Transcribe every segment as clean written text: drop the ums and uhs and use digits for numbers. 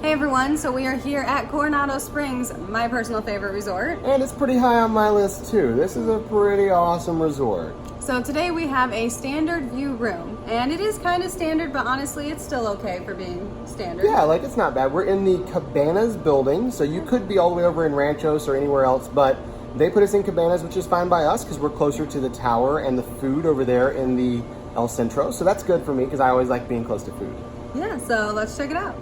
Hey everyone, so we are here at Coronado Springs, my personal favorite resort. And it's pretty high on my list too. This is a pretty awesome resort. So today we have a standard view room, and it is kind of standard, but honestly it's still okay for being standard. Yeah, like it's not bad. We're in the Cabanas building, so you could be all the way over in Ranchos or anywhere else, but they put us in Cabanas, which is fine by us because we're closer to the tower and the food over there in the El Centro. So that's good for me because I always like being close to food. Yeah, so let's check it out.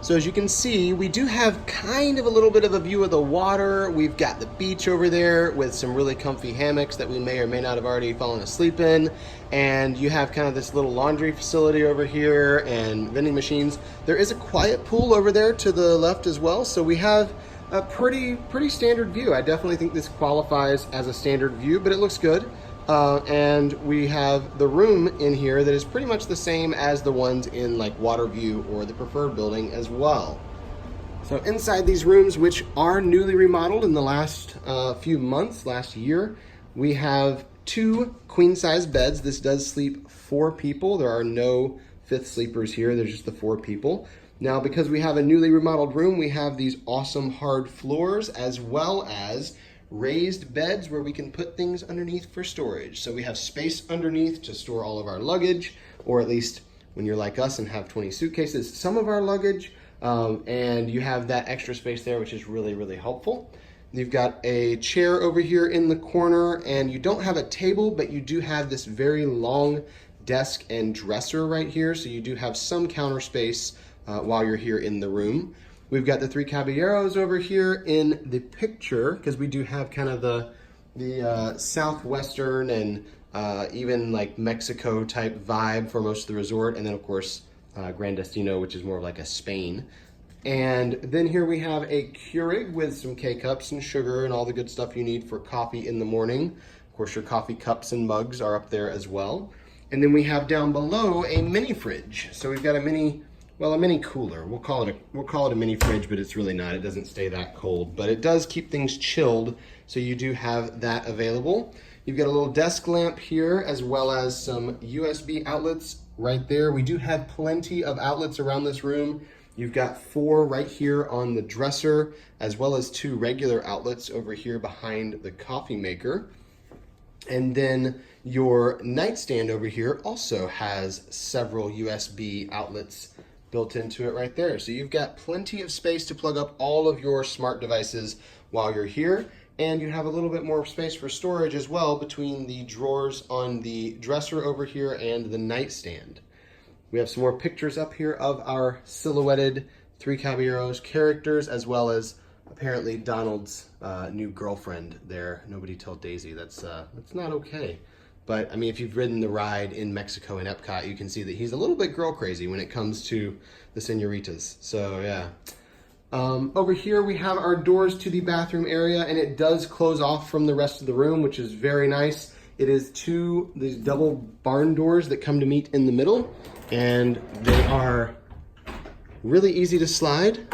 So as you can see, we do have kind of a little bit of a view of the water. We've got the beach over there with some really comfy hammocks that we may or may not have already fallen asleep in. And you have kind of this little laundry facility over here and vending machines. There is a quiet pool over there to the left as well. So we have a pretty standard view. I definitely think this qualifies as a standard view, but it looks good. And we have the room in here that is pretty much the same as the ones in like Waterview or the Preferred building as well. So inside these rooms, which are newly remodeled in the last few months, last year, we have 2 queen-size beds. This does sleep 4 people. There are no fifth sleepers here. There's just the 4 people. Now, because we have a newly remodeled room, we have these awesome hard floors as well as raised beds where we can put things underneath for storage. So we have space underneath to store all of our luggage, or at least when you're like us and have 20 suitcases, some of our luggage, and you have that extra space there, which is really helpful. You've got a chair over here in the corner, and you don't have a table, but you do have this very long desk and dresser right here, so you do have some counter space while you're here in the room. We've got the 3 caballeros over here in the picture because we do have kind of the southwestern and even like Mexico type vibe for most of the resort. And then of course, Gran Destino, which is more of like a Spain. And then here we have a Keurig with some K-cups and sugar and all the good stuff you need for coffee in the morning. Of course, your coffee cups and mugs are up there as well. And then we have down below a mini fridge. So we've got a mini cooler. We'll call it a mini fridge, but it's really not. It doesn't stay that cold, but it does keep things chilled. So you do have that available. You've got a little desk lamp here, as well as some USB outlets right there. We do have plenty of outlets around this room. You've got 4 right here on the dresser, as well as 2 regular outlets over here behind the coffee maker. And then your nightstand over here also has several USB outlets built into it right there. So you've got plenty of space to plug up all of your smart devices while you're here, and you have a little bit more space for storage as well between the drawers on the dresser over here and the nightstand. We have some more pictures up here of our silhouetted 3 Caballeros characters, as well as apparently Donald's new girlfriend there. Nobody told Daisy. That's not okay. But I mean, if you've ridden the ride in Mexico in Epcot, you can see that he's a little bit girl crazy when it comes to the senoritas. So yeah. Over here we have our doors to the bathroom area, and it does close off from the rest of the room, which is very nice. It is these double barn doors that come to meet in the middle, and they are really easy to slide.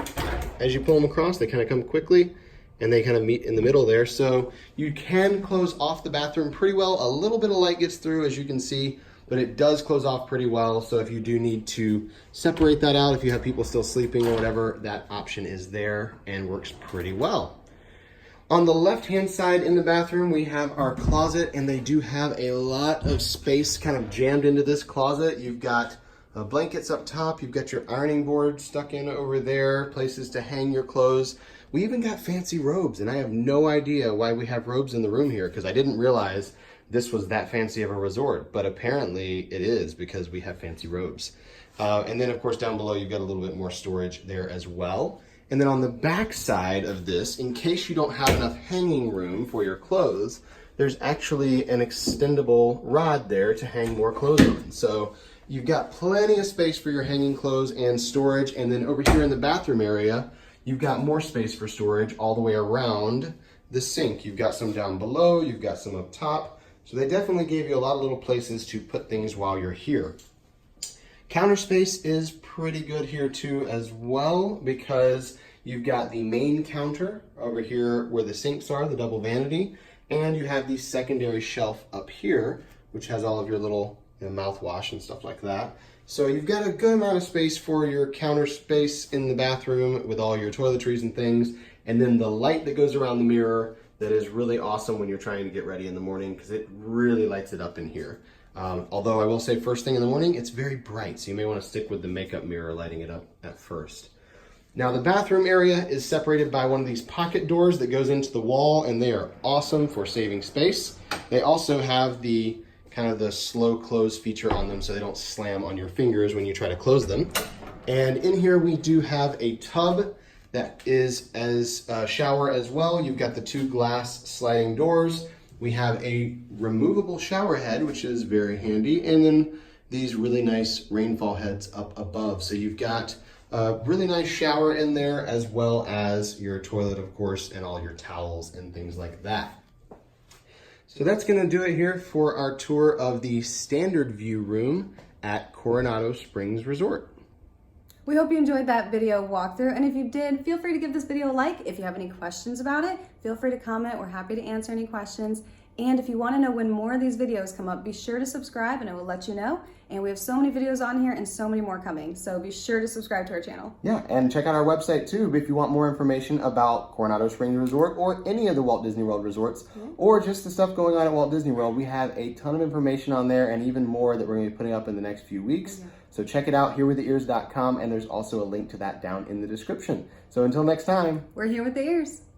As you pull them across, they kind of come quickly, and they kind of meet in the middle there. So you can close off the bathroom pretty well. A little bit of light gets through, as you can see, but it does close off pretty well. So if you do need to separate that out, if you have people still sleeping or whatever, that option is there and works pretty well. On the left-hand side in the bathroom, we have our closet, and they do have a lot of space kind of jammed into this closet. You've got blankets up top. You've got your ironing board stuck in over there, places to hang your clothes. We even got fancy robes, and I have no idea why we have robes in the room here because I didn't realize this was that fancy of a resort, but apparently it is because we have fancy robes. And then of course down below you've got a little bit more storage there as well. And then on the back side of this, in case you don't have enough hanging room for your clothes, there's actually an extendable rod there to hang more clothes on. So you've got plenty of space for your hanging clothes and storage. And then over here in the bathroom area, you've got more space for storage all the way around the sink. You've got some down below, you've got some up top. So they definitely gave you a lot of little places to put things while you're here. Counter space is pretty good here too as well, because you've got the main counter over here where the sinks are, the double vanity, and you have the secondary shelf up here, which has all of your little mouthwash and stuff like that. So you've got a good amount of space for your counter space in the bathroom with all your toiletries and things. And then the light that goes around the mirror that is really awesome when you're trying to get ready in the morning because it really lights it up in here. Although I will say first thing in the morning, it's very bright. So you may want to stick with the makeup mirror lighting it up at first. Now the bathroom area is separated by one of these pocket doors that goes into the wall, and they are awesome for saving space. They also have the kind of the slow close feature on them so they don't slam on your fingers when you try to close them. And in here we do have a tub that is as a shower as well. You've got the two glass sliding doors. We have a removable shower head, which is very handy, and then these really nice rainfall heads up above. So you've got a really nice shower in there, as well as your toilet, of course, and all your towels and things like that. So that's gonna do it here for our tour of the standard view room at Coronado Springs Resort. We hope you enjoyed that video walkthrough, and if you did, feel free to give this video a like. If you have any questions about it, feel free to comment. We're happy to answer any questions. And if you want to know when more of these videos come up, be sure to subscribe and it will let you know. And we have so many videos on here and so many more coming, so be sure to subscribe to our channel. Yeah, and check out our website too if you want more information about Coronado Springs Resort or any of the Walt Disney World resorts, or just the stuff going on at Walt Disney World. We have a ton of information on there and even more that we're going to be putting up in the next few weeks. So check it out, herewiththeears.com, and there's also a link to that down in the description. So until next time, We're here with the ears.